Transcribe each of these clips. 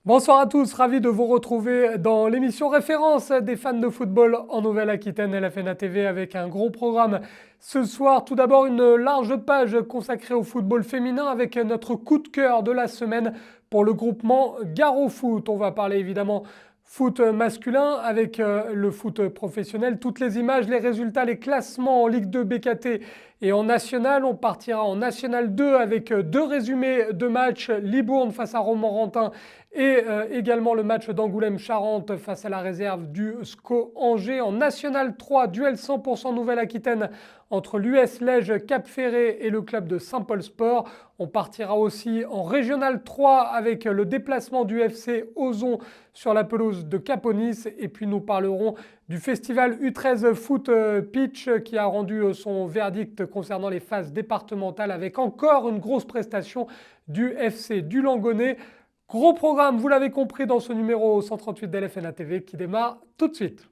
Bonsoir à tous, ravi de vous retrouver dans l'émission référence des fans de football en Nouvelle-Aquitaine, LFNA TV, avec un gros programme ce soir. Tout d'abord, une large page consacrée au football féminin avec notre coup de cœur de la semaine pour le groupement Garo Foot. On va parler évidemment foot masculin avec le foot professionnel, toutes les images, les résultats, les classements en Ligue 2 BKT et en National. On partira en National 2 avec deux résumés de matchs, Libourne face à Romorantin et également le match d'Angoulême-Charente face à la réserve du SCO Angers. En National 3, duel 100% Nouvelle-Aquitaine entre l'US Lège Cap-Ferré et le club de Saint-Paul Sport. On partira aussi en Régional 3 avec le déplacement du FC Ozon sur la pelouse de Caponis. Et puis nous parlerons du festival U13 Foot Pitch qui a rendu son verdict concernant les phases départementales avec encore une grosse prestation du FC du Langonnet. Gros programme, vous l'avez compris, dans ce numéro 138 d'LFNA TV qui démarre tout de suite.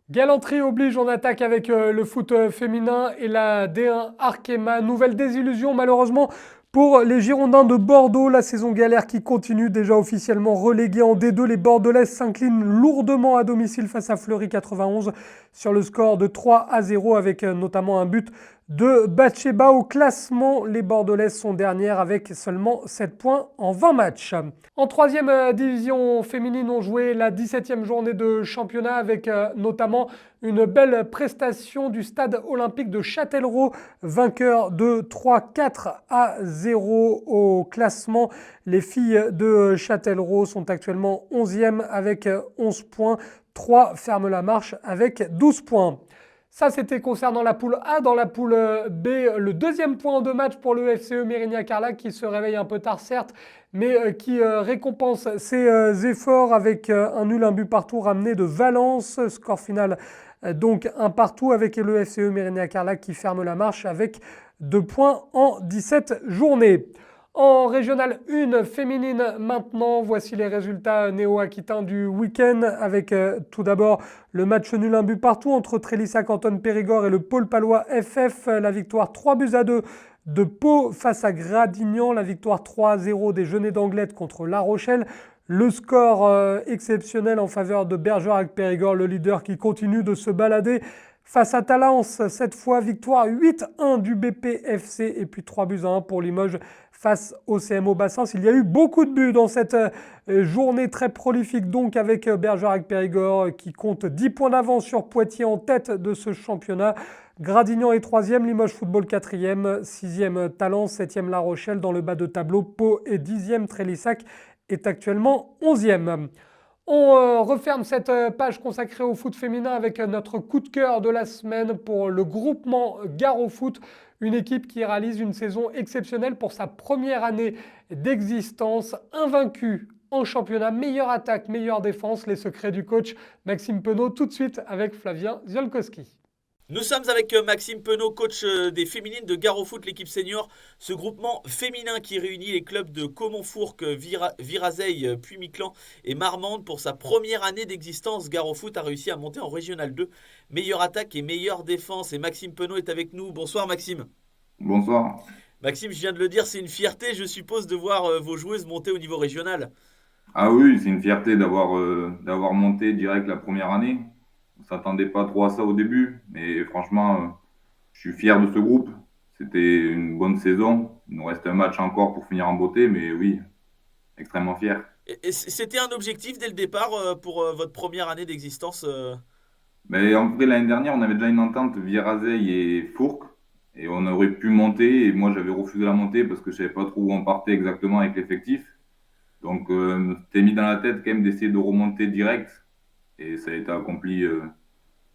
Galanterie oblige, on attaque avec le foot féminin et la D1 Arkema. Nouvelle désillusion malheureusement pour les Girondins de Bordeaux. La saison galère qui continue, déjà officiellement relégués en D2. Les Bordelaises s'inclinent lourdement à domicile face à Fleury 91 sur le score de 3-0 avec notamment un but de Batcheba. Au classement, les Bordelaises sont dernières avec seulement 7 points en 20 matchs. En troisième division féminine, on jouait la 17e journée de championnat avec notamment une belle prestation du stade olympique de Châtellerault, vainqueur de 3-4-0 au classement. Les filles de Châtellerault sont actuellement 11e avec 11 points. 3 ferment la marche avec 12 points. Ça, c'était concernant la poule A. Dans la poule B, le deuxième point de match pour le FCE Mérignac-Carlac qui se réveille un peu tard, certes, mais qui récompense ses efforts avec un nul, un but partout ramené de Valence. Score final donc un partout avec le FCE Mérignac-Carlac qui ferme la marche avec 2 points en 17 journées. En Régional 1 féminine maintenant, voici les résultats néo-aquitains du week-end avec tout d'abord le match nul un but partout entre Trélissac, Anton Périgord et le Pôle Palois FF. La victoire 3-2 de Pau face à Gradignan, la victoire 3-0 des Genêts d'Anglette contre La Rochelle. Le score exceptionnel en faveur de Bergerac Périgord, le leader qui continue de se balader face à Talence. Cette fois, victoire 8-1 du BPFC et puis 3-1 pour Limoges face au CMO Bassins. Il y a eu beaucoup de buts dans cette journée très prolifique donc avec Bergerac Périgord qui compte 10 points d'avance sur Poitiers en tête de ce championnat. Gradignan est 3e, Limoges Football 4e, 6e Talence, 7e La Rochelle. Dans le bas de tableau, Pau est 10e, Trélissac est actuellement 11e. On referme cette page consacrée au foot féminin avec notre coup de cœur de la semaine pour le groupement Garo Foot, une équipe qui réalise une saison exceptionnelle pour sa première année d'existence, invaincue en championnat, meilleure attaque, meilleure défense, les secrets du coach Maxime Penaud, tout de suite avec Flavien Ziolkowski. Nous sommes avec Maxime Penaud, coach des féminines de Garo Foot, l'équipe senior. Ce groupement féminin qui réunit les clubs de Comonfourques, Virazeille, Puy-Miquelon et Marmande pour sa première année d'existence. Garo Foot a réussi à monter en Régional 2. Meilleure attaque et meilleure défense. Et Maxime Penaud est avec nous. Bonsoir Maxime. Bonsoir. Maxime, je viens de le dire, c'est une fierté, je suppose, de voir vos joueuses monter au niveau régional. Ah oui, c'est une fierté d'avoir monté direct la première année. On s'attendait pas trop à ça au début, mais franchement, je suis fier de ce groupe. C'était une bonne saison. Il nous reste un match encore pour finir en beauté, mais oui, extrêmement fier. Et c'était un objectif dès le départ pour votre première année d'existence Mais en vrai, l'année dernière, on avait déjà une entente via Razeille et Fourques, et on aurait pu monter. Et moi, j'avais refusé la montée parce que je savais pas trop où on partait exactement avec l'effectif. Donc, c'était mis dans la tête quand même d'essayer de remonter direct. Et ça a été accompli,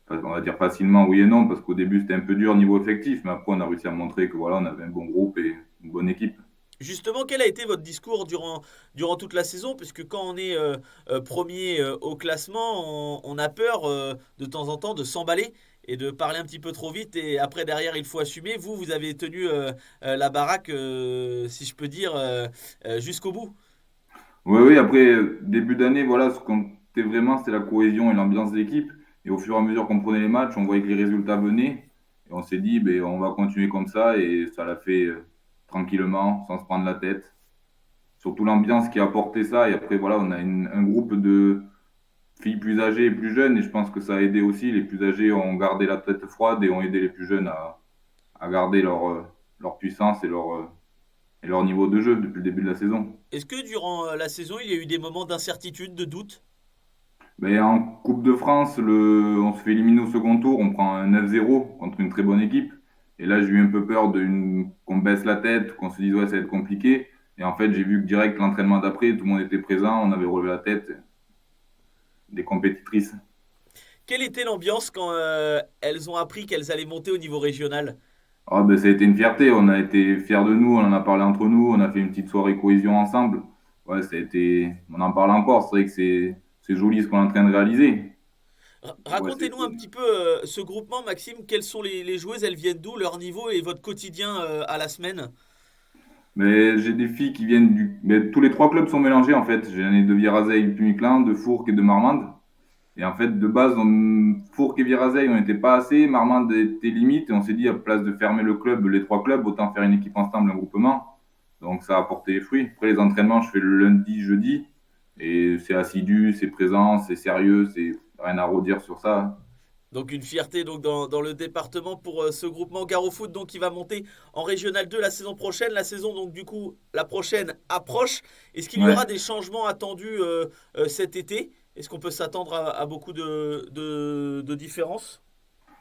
on va dire facilement, oui et non, parce qu'au début c'était un peu dur au niveau effectif, mais après on a réussi à montrer que voilà, on avait un bon groupe et une bonne équipe. Justement, quel a été votre discours durant toute la saison? Puisque quand on est premier au classement, on a peur de temps en temps de s'emballer et de parler un petit peu trop vite. Et après, derrière, il faut assumer. Vous avez tenu la baraque, si je peux dire, jusqu'au bout. Oui, oui, après, début d'année, voilà, ce qu'on comptait vraiment, c'était la cohésion et l'ambiance d'équipe. Et au fur et à mesure qu'on prenait les matchs, on voyait que les résultats venaient. Et on s'est dit, ben, on va continuer comme ça. Et ça l'a fait tranquillement, sans se prendre la tête. surtout l'ambiance qui a apporté ça. Et après, voilà, on a un groupe de filles plus âgées et plus jeunes, et je pense que ça a aidé aussi. Les plus âgées ont gardé la tête froide et ont aidé les plus jeunes à garder leur puissance et leur niveau de jeu depuis le début de la saison. Est-ce que durant la saison, il y a eu des moments d'incertitude, de doute? Mais en Coupe de France, on se fait éliminer au second tour, on prend un 9-0 contre une très bonne équipe. Et là, j'ai eu un peu peur qu'on baisse la tête, qu'on se dise ouais, ça va être compliqué. Et en fait, j'ai vu que direct l'entraînement d'après, tout le monde était présent, on avait relevé la tête des compétitrices. Quelle était l'ambiance quand elles ont appris qu'elles allaient monter au niveau régional? Ah, ben, ça a été une fierté, on a été fiers de nous, on en a parlé entre nous, on a fait une petite soirée cohésion ensemble. Ouais, on en parle encore, c'est vrai que c'est joli ce qu'on est en train de réaliser. Ouais, Racontez-nous un petit peu ce groupement, Maxime. Quelles sont les joueuses? Elles viennent d'où? Leur niveau et votre quotidien à la semaine? mais j'ai des filles qui viennent du. Mais tous les trois clubs sont mélangés en fait. J'en ai de Virazeil, Pumiquelin, de Fourques et de Marmande. Et en fait, de base, Fourques et Virazeil, on n'était pas assez. Marmande était limite. Et on s'est dit, à place de fermer le club, les trois clubs, autant faire une équipe ensemble, un groupement. Donc ça a porté les fruits. Après, les entraînements, je fais le lundi, jeudi. Et c'est assidu, c'est présent, c'est sérieux, c'est rien à redire sur ça. Donc une fierté donc dans le département pour ce groupement Garo Foot donc qui va monter en Régional 2 la saison prochaine. La saison donc du coup la prochaine approche. Est-ce qu'il y Ouais. aura des changements attendus cet été? Est-ce qu'on peut s'attendre à beaucoup de différences?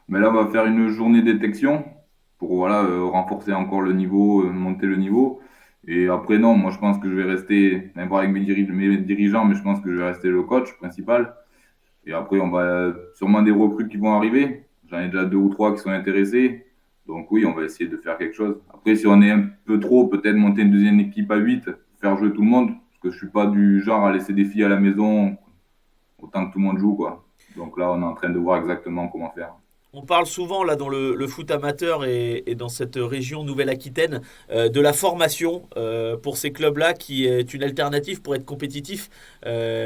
Mais là, on va faire une journée détection pour voilà, renforcer encore le niveau, monter le niveau. Et après, non, moi je pense que je vais rester, même pas avec mes dirigeants, mais je pense que je vais rester le coach principal. Et après, on va sûrement des recrues qui vont arriver. J'en ai déjà deux ou trois qui sont intéressés. Donc oui, on va essayer de faire quelque chose. Après, si on est un peu trop, peut-être monter une deuxième équipe à 8, faire jouer tout le monde. Parce que je suis pas du genre à laisser des filles à la maison autant que tout le monde joue, quoi. Donc là, on est en train de voir exactement comment faire. On parle souvent là dans le foot amateur et dans cette région Nouvelle-Aquitaine de la formation pour ces clubs-là qui est une alternative pour être compétitif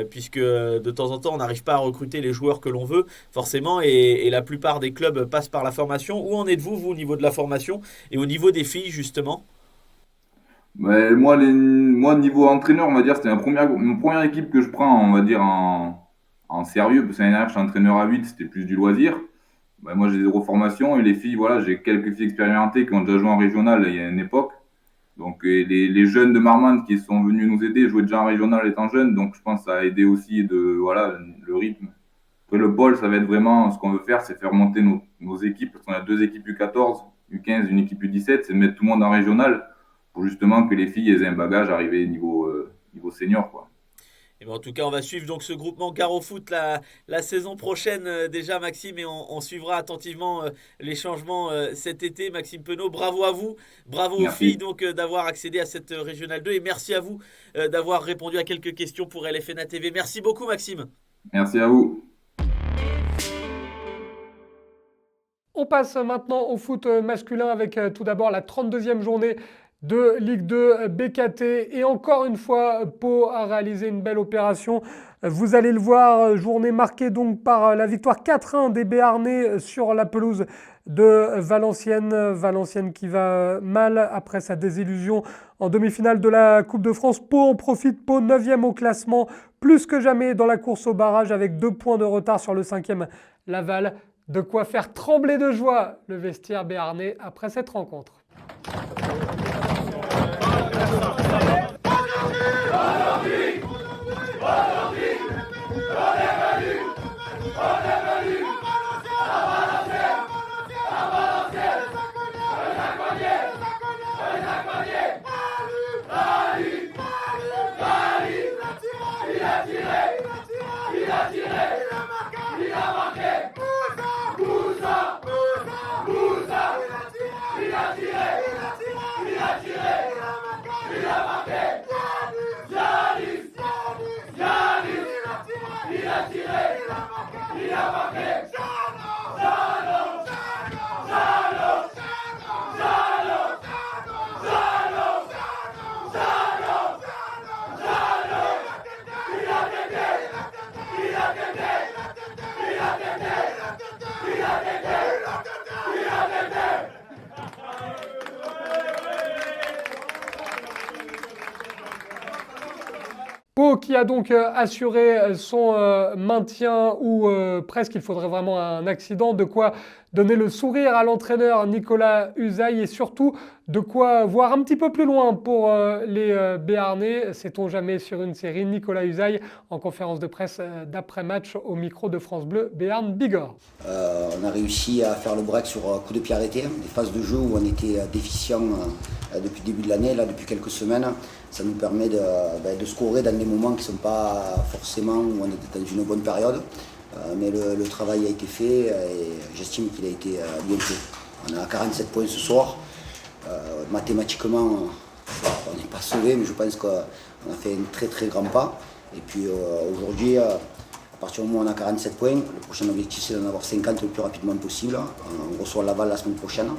puisque de temps en temps on n'arrive pas à recruter les joueurs que l'on veut forcément et la plupart des clubs passent par la formation. Où en êtes-vous vous au niveau de la formation et au niveau des filles justement? Mais moi, niveau entraîneur, on va dire, c'était une première équipe que je prends, on va dire, en sérieux. Parce que l'année dernière, je suis entraîneur à 8, c'était plus du loisir. Ben, moi, j'ai zéro formation. Et les filles, voilà, j'ai quelques filles expérimentées qui ont déjà joué en régional il y a une époque. Donc, et les jeunes de Marmande qui sont venus nous aider jouaient déjà en régional étant jeunes. Donc, je pense que ça a aidé aussi voilà, le rythme. Après, le pôle, ça va être vraiment ce qu'on veut faire, c'est faire monter nos équipes. Parce qu'on a deux équipes U14, U15, une équipe U17. C'est de mettre tout le monde en régional pour justement que les filles aient un bagage arrivé niveau senior, quoi. Et ben, en tout cas, on va suivre donc ce groupement Garo Foot la saison prochaine déjà, Maxime, et on suivra attentivement les changements cet été. Maxime Penaud, bravo à vous, bravo aux filles Merci. donc d'avoir accédé à cette Régionale 2 et merci à vous d'avoir répondu à quelques questions pour LFNA TV. Merci beaucoup, Maxime. Merci à vous. On passe maintenant au foot masculin avec tout d'abord la 32e journée de Ligue 2 BKT. Et encore une fois, Pau a réalisé une belle opération. Vous allez le voir, journée marquée donc par la victoire 4-1 des Béarnais sur la pelouse de Valenciennes. Valenciennes qui va mal après sa désillusion en demi-finale de la Coupe de France. Pau en profite, Pau 9e au classement, plus que jamais dans la course au barrage avec 2 points de retard sur le 5e Laval. De quoi faire trembler de joie le vestiaire béarnais après cette rencontre. qui a donc assuré son maintien ou presque, il faudrait vraiment un accident, de quoi donner le sourire à l'entraîneur Nicolas Usaï et surtout de quoi voir un petit peu plus loin pour les Béarnais. Sait-on jamais sur une série, Nicolas Usaï en conférence de presse d'après-match au micro de France Bleu Béarn Bigorre. On a réussi à faire le break sur coup de pied arrêté, des phases de jeu où on était déficient depuis le début de l'année, là depuis quelques semaines. Ça nous permet de scorer dans des moments qui ne sont pas forcément où on était dans une bonne période. Mais le travail a été fait et j'estime qu'il a été bien fait. On a 47 points ce soir. Mathématiquement, on n'est pas sauvé, mais je pense qu'on a fait un très très grand pas. Et puis aujourd'hui, à partir du moment où on a 47 points, le prochain objectif c'est d'en avoir 50 le plus rapidement possible. On reçoit Laval la semaine prochaine.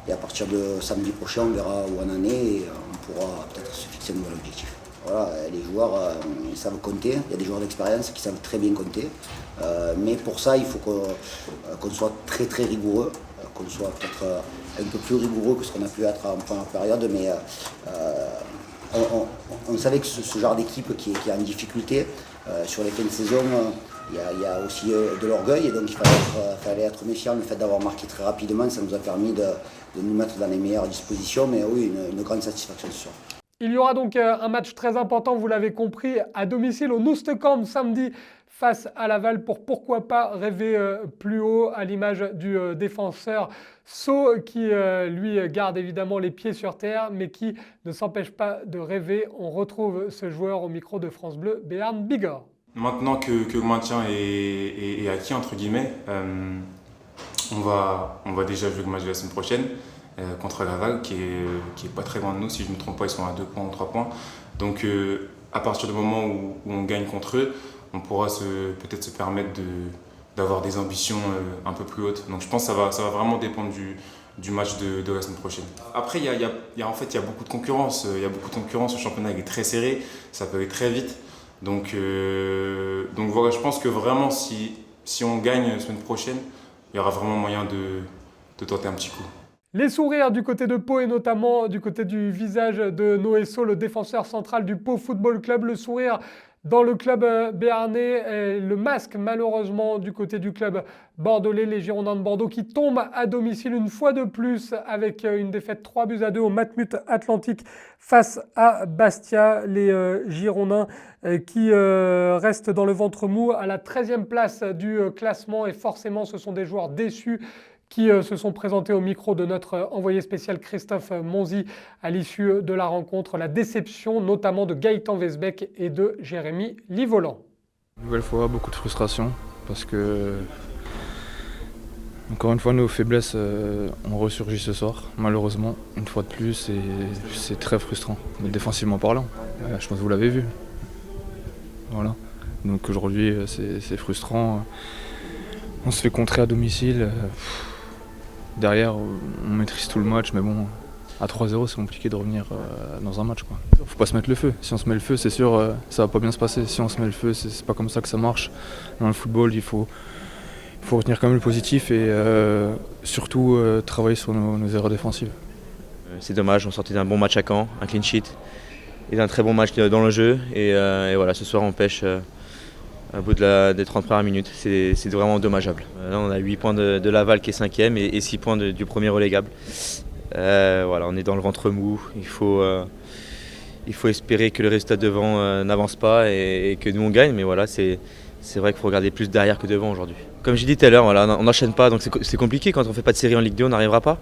Et à partir de samedi prochain, on verra où on en est et on pourra peut-être se fixer un nouvel objectif. Voilà, les joueurs ils savent compter, il y a des joueurs d'expérience qui savent très bien compter. Mais pour ça, il faut qu'on soit très très rigoureux, qu'on soit peut-être un peu plus rigoureux que ce qu'on a pu être en première période. Mais on savait que ce genre d'équipe qui est en difficulté sur les fins de saison, il y a aussi de l'orgueil et donc il fallait être méfiant. Le fait d'avoir marqué très rapidement, ça nous a permis de nous mettre dans les meilleures dispositions. Mais oui, une grande satisfaction ce soir. Il y aura donc un match très important, vous l'avez compris, à domicile au Noustecamp samedi face à Laval pour pourquoi pas rêver plus haut à l'image du défenseur Sceaux qui lui garde évidemment les pieds sur terre mais qui ne s'empêche pas de rêver. On retrouve ce joueur au micro de France Bleu, Béarn Bigorre. Maintenant que le maintien est acquis, entre guillemets, on va déjà jouer le match de la semaine prochaine. Contre Laval qui est pas très loin de nous, si je ne me trompe pas, ils sont à 2 points ou 3 points. Donc à partir du moment où on gagne contre eux, on pourra peut-être se permettre d'avoir des ambitions un peu plus hautes. Donc je pense que ça va vraiment dépendre du match de la semaine prochaine. Après il y a beaucoup de concurrence, le championnat est très serré, ça peut aller très vite. Donc voilà, je pense que vraiment si on gagne la semaine prochaine, il y aura vraiment moyen de tenter un petit coup. Les sourires du côté de Pau et notamment du côté du visage de Noé Sceaux, le défenseur central du Pau Football Club. Le sourire dans le club béarnais, le masque malheureusement du côté du club bordelais, les Girondins de Bordeaux qui tombent à domicile une fois de plus avec une défaite 3-2 au Matmut Atlantique face à Bastia. Les Girondins qui restent dans le ventre mou à la 13e place du classement et forcément ce sont des joueurs déçus qui se sont présentés au micro de notre envoyé spécial Christophe Monzi à l'issue de la rencontre. La déception notamment de Gaëtan Vesbeck et de Jérémy Livolan. Nouvelle fois, beaucoup de frustration parce que, encore une fois, nos faiblesses ont ressurgi ce soir, malheureusement, une fois de plus, et c'est très frustrant, mais défensivement parlant. Je pense que vous l'avez vu. Voilà. Donc aujourd'hui, c'est frustrant. On se fait contrer à domicile. Derrière, on maîtrise tout le match, mais bon, à 3-0, c'est compliqué de revenir dans un match, quoi. Faut pas se mettre le feu. Si on se met le feu, c'est sûr, ça va pas bien se passer. Si on se met le feu, c'est pas comme ça que ça marche. Dans le football, il faut retenir quand même le positif et surtout travailler sur nos erreurs défensives. C'est dommage, on sortait d'un bon match à Caen, un clean sheet, et d'un très bon match dans le jeu. Et voilà, ce soir, on pêche au bout des 30 premières minutes. C'est vraiment dommageable. Là, on a 8 points de Laval qui est 5e et 6 points du premier relégable. Voilà, on est dans le ventre mou. Il faut espérer que le résultat devant n'avance pas et que nous on gagne. Mais voilà, c'est vrai qu'il faut regarder plus derrière que devant aujourd'hui. Comme j'ai dit tout à l'heure, voilà, on n'enchaîne pas, donc c'est compliqué. Quand on ne fait pas de série en Ligue 2, on n'arrivera pas.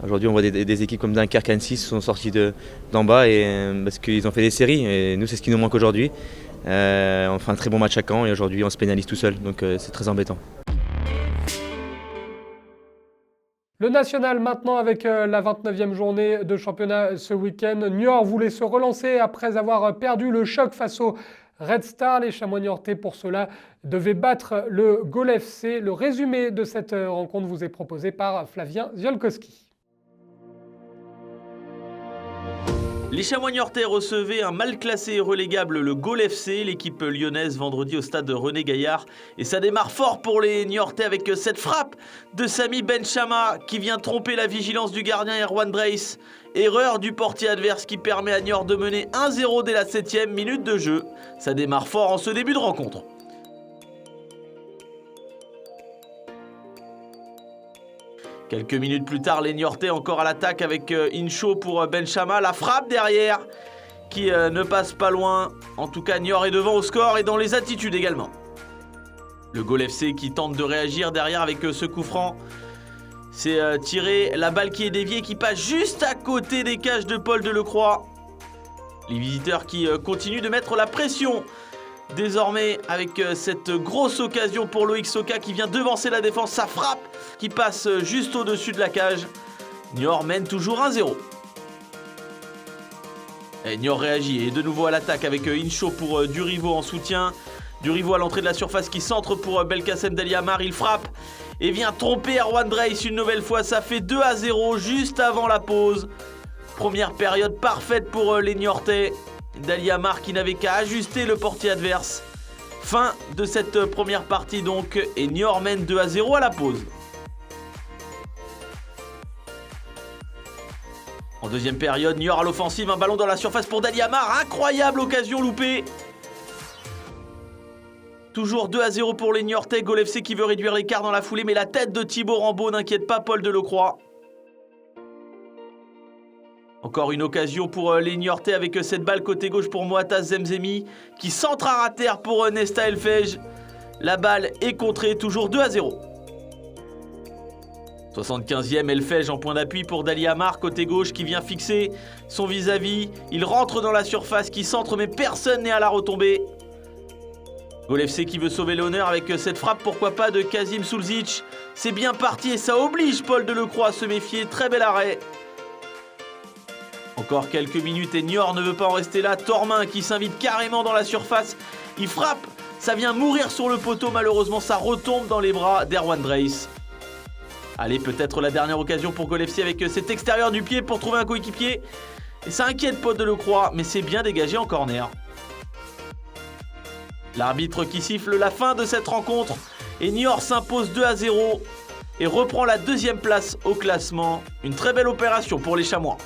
Aujourd'hui, on voit des équipes comme Dunkerque, Annecy sont sorties d'en bas parce qu'ils ont fait des séries. Et nous, c'est ce qui nous manque aujourd'hui. On fait un très bon match à Caen et aujourd'hui on se pénalise tout seul, donc c'est très embêtant. Le national maintenant avec la 29e journée de championnat ce week-end. Niort voulait se relancer après avoir perdu le choc face au Red Star. Les Chamois niortais pour cela devaient battre le Gol FC. Le résumé de cette rencontre vous est proposé par Flavien Ziolkowski. Les Chamois niortais recevaient un mal classé et relégable, le Gaulle FC, l'équipe lyonnaise vendredi au stade René Gaillard. Et ça démarre fort pour les Niortais avec cette frappe de Sami Benchama qui vient tromper la vigilance du gardien Erwan Dreis. Erreur du portier adverse qui permet à Niort de mener 1-0 dès la 7e minute de jeu. Ça démarre fort en ce début de rencontre. Quelques minutes plus tard, les Niortais encore à l'attaque avec Incho pour Benchama. La frappe derrière qui ne passe pas loin. En tout cas, Niort est devant au score et dans les attitudes également. Le Gaulle FC qui tente de réagir derrière avec ce coup franc. C'est tiré, la balle qui est déviée, qui passe juste à côté des cages de Paul Delecroix. Les visiteurs qui continuent de mettre la pression. Désormais, avec cette grosse occasion pour Loïc Soka qui vient devancer la défense, sa frappe qui passe juste au-dessus de la cage. Niort mène toujours 1-0. Et Niort réagit et de nouveau à l'attaque avec Incho pour Durivo en soutien. Durivo à l'entrée de la surface qui centre pour Belkacem Daliamar. Il frappe et vient tromper Erwan Dreis une nouvelle fois. Ça fait 2-0 juste avant la pause. Première période parfaite pour les Niortais. Daliamar qui n'avait qu'à ajuster le portier adverse. Fin de cette première partie donc et Niort mène 2-0 à la pause. En deuxième période, Niort à l'offensive, un ballon dans la surface pour Daliamar. Incroyable occasion loupée. Toujours 2-0 pour les Niortais. Gaulle FC qui veut réduire l'écart dans la foulée, mais la tête de Thibaut Rambaud n'inquiète pas Paul Delecroix. Encore une occasion pour les Niortais avec cette balle côté gauche pour Moataz Zemzemi qui centre à terre pour Nesta Elfej. La balle est contrée, toujours 2-0. 75e, Elfej en point d'appui pour Daliamar côté gauche qui vient fixer son vis-à-vis. Il rentre dans la surface qui centre mais personne n'est à la retombée. Gaulle FC qui veut sauver l'honneur avec cette frappe, pourquoi pas, de Kazim Sulzic. C'est bien parti et ça oblige Paul Delecroix à se méfier. Très bel arrêt. Encore quelques minutes et Niort ne veut pas en rester là. Tormin qui s'invite carrément dans la surface. Il frappe, ça vient mourir sur le poteau. Malheureusement, ça retombe dans les bras d'Erwan Dreis. Allez, peut-être la dernière occasion pour Gaulle FC avec cet extérieur du pied pour trouver un coéquipier. Et ça inquiète Paul Delecroix, mais c'est bien dégagé en corner. L'arbitre qui siffle la fin de cette rencontre. Et Niort s'impose 2-0 et reprend la deuxième place au classement. Une très belle opération pour les Chamois.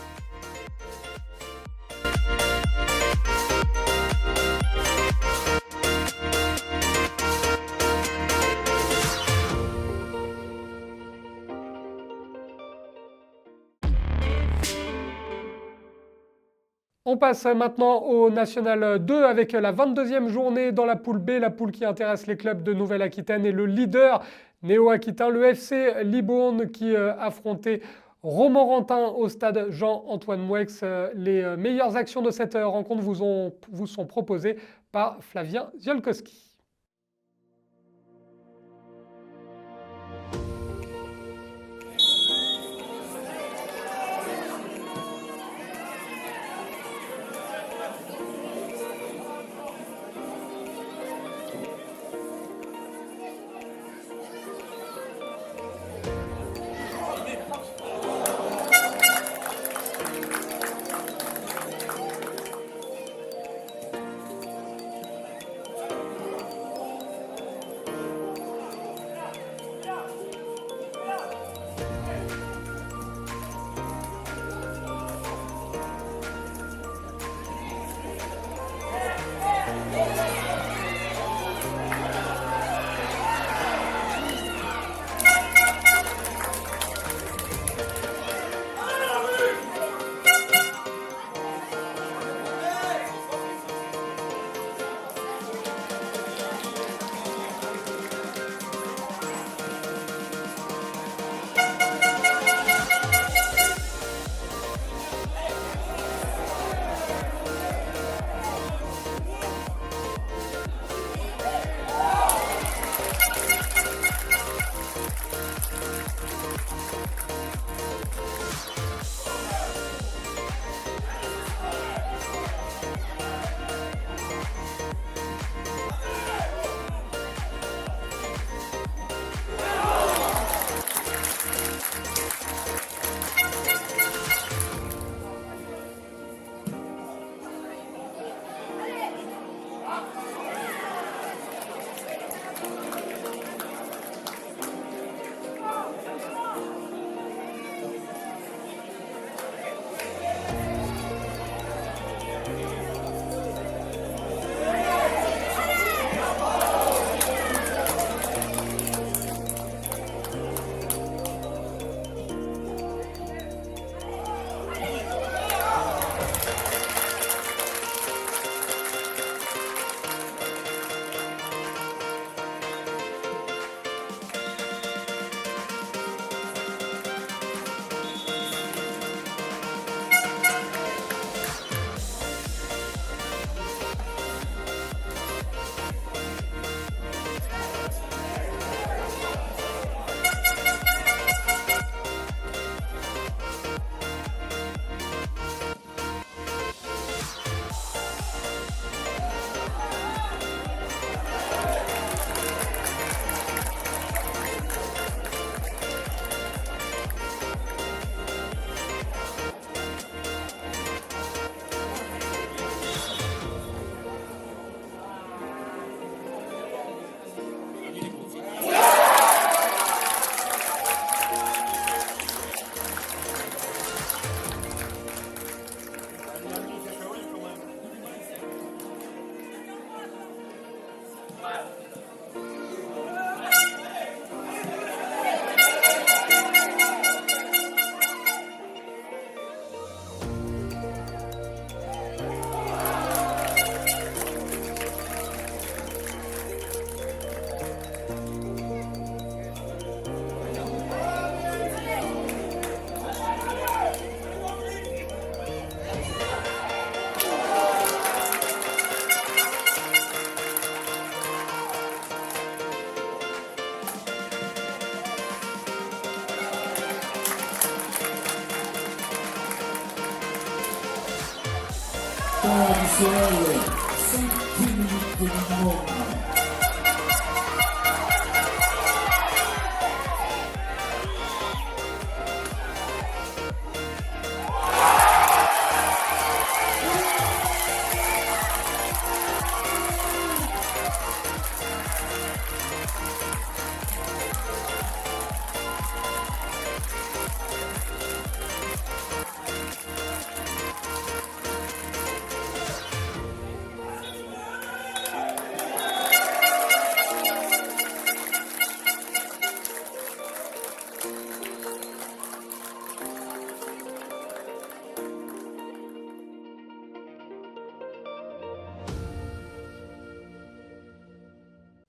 On passe maintenant au National 2 avec la 22e journée dans la poule B, la poule qui intéresse les clubs de Nouvelle-Aquitaine et le leader néo-aquitain, le FC Libourne qui affrontait Romorantin au stade Jean-Antoine Moueix. Les meilleures actions de cette rencontre vous sont proposées par Flavien Ziolkowski.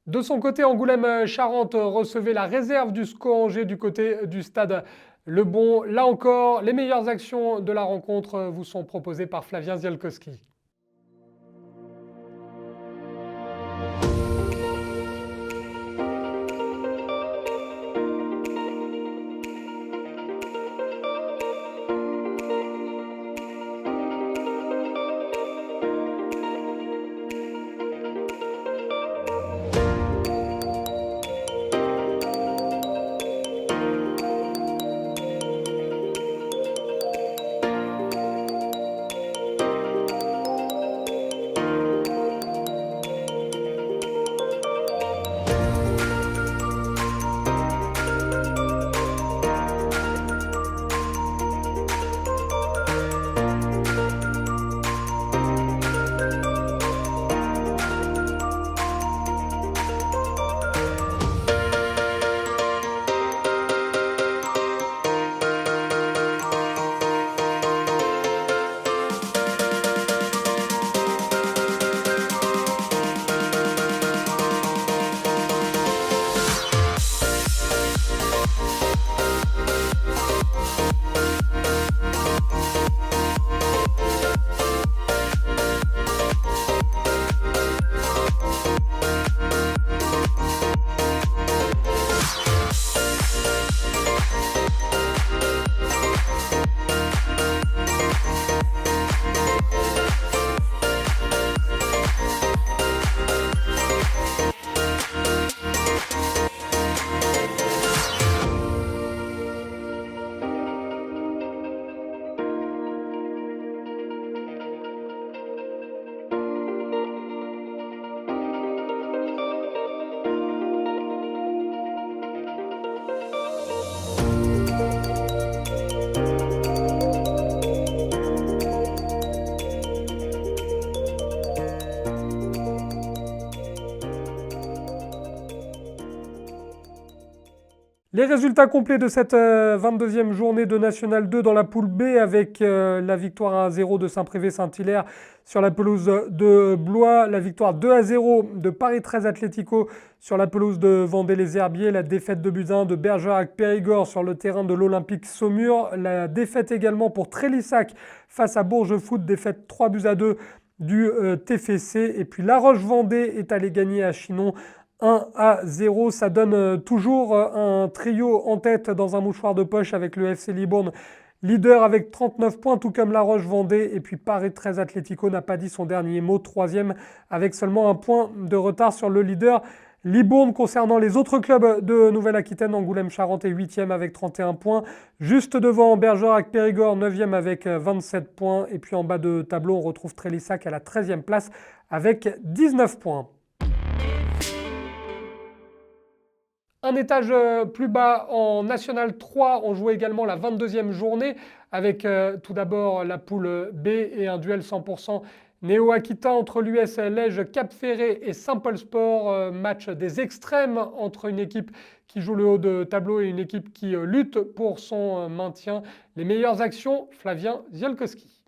De son côté, Angoulême-Charente recevait la réserve du SCO Angers du côté du stade Le Bon. Là encore, les meilleures actions de la rencontre vous sont proposées par Flavien Zielkowski. Les résultats complets de cette 22e journée de National 2 dans la poule B avec la victoire 1-0 de Saint-Privé-Saint-Hilaire sur la pelouse de Blois, la victoire 2-0 de Paris 13 Atlético sur la pelouse de Vendée-les-Herbiers, la défaite de Buzyn de Bergerac-Périgord sur le terrain de l'Olympique Saumur, la défaite également pour Trélissac face à Bourges Foot, défaite 3-2 du TFC, et puis La Roche-Vendée est allé gagner à Chinon 1-0, ça donne toujours un trio en tête dans un mouchoir de poche avec le FC Libourne, leader avec 39 points, tout comme La Roche-Vendée. Et puis Paris 13 Atlético n'a pas dit son dernier mot, troisième avec seulement un point de retard sur le leader Libourne. Concernant les autres clubs de Nouvelle-Aquitaine, Angoulême-Charente est 8e avec 31 points. Juste devant Bergerac-Périgord, 9e avec 27 points. Et puis en bas de tableau, on retrouve Trélissac à la 13e place avec 19 points. Un étage plus bas en National 3, on jouait également la 22e journée avec tout d'abord la poule B et un duel 100% néo-aquitain entre l'US Lège Cap-Ferré et Saint-Paul Sport. Match des extrêmes entre une équipe qui joue le haut de tableau et une équipe qui lutte pour son maintien. Les meilleures actions, Flavien Zielkowski.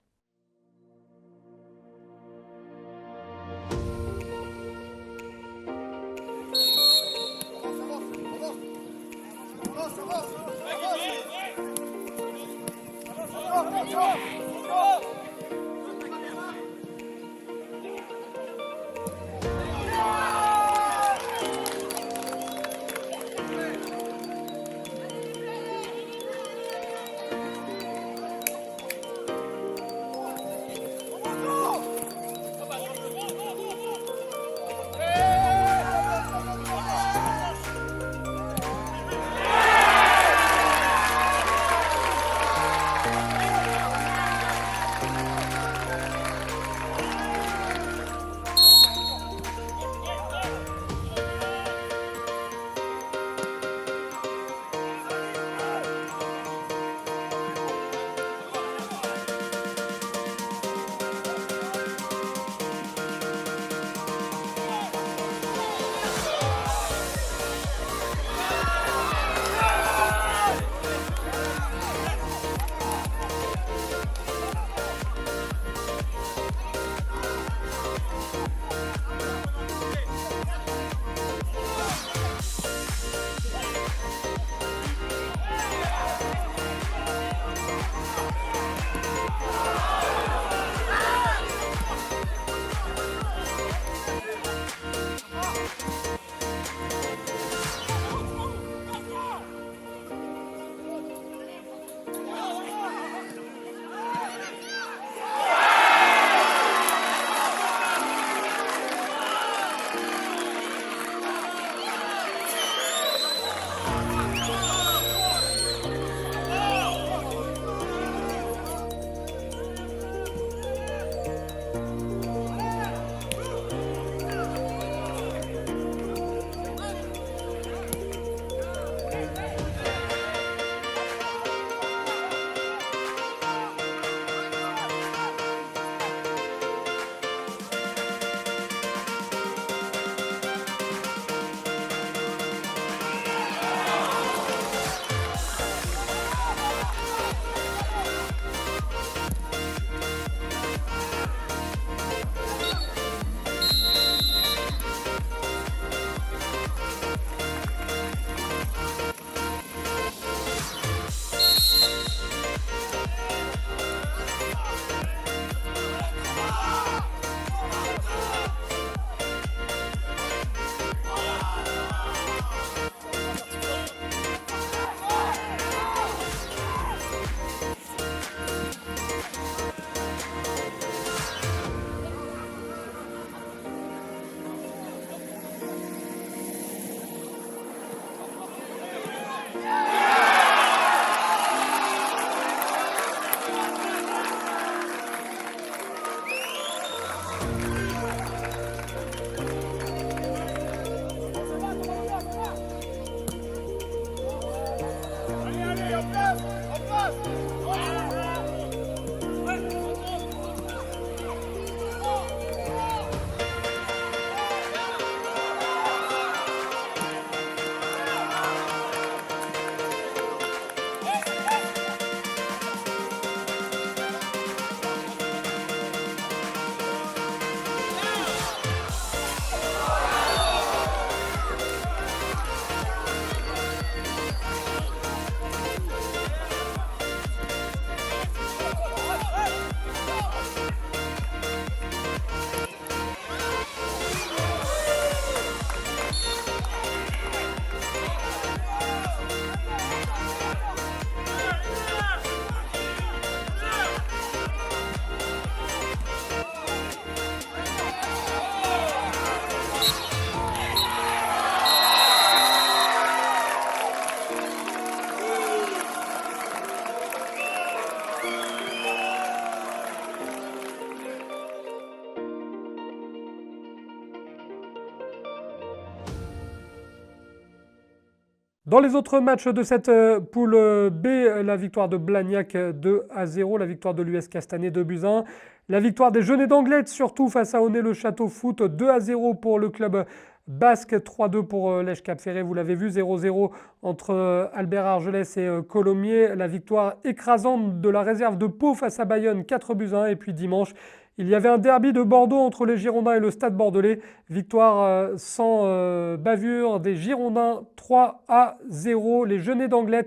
Dans les autres matchs de cette poule B, la victoire de Blagnac 2-0, la victoire de l'US Castanet 2-1, la victoire des Genêts d'Anglet surtout face à Onet-le-Château Foot 2-0 pour le club basque, 3-2 pour l'Èche Cap-Ferré, vous l'avez vu, 0-0 entre Albert Argelès et Colomiers, la victoire écrasante de la réserve de Pau face à Bayonne 4-1 et puis dimanche, il y avait un derby de Bordeaux entre les Girondins et le Stade Bordelais. Victoire sans bavure des Girondins 3-0. Les Genêts d'Anglet,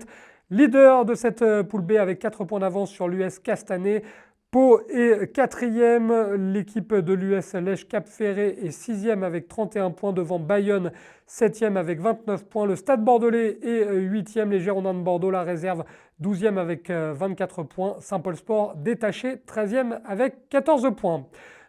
leader de cette poule B avec 4 points d'avance sur l'US Castanet. Pau est 4e, l'équipe de l'US Lèche Cap-Ferré est 6e avec 31 points devant Bayonne, 7e avec 29 points. Le Stade Bordelais est 8e, les Girondins de Bordeaux, la réserve 12e avec 24 points. Saint-Paul Sport détaché 13e avec 14 points.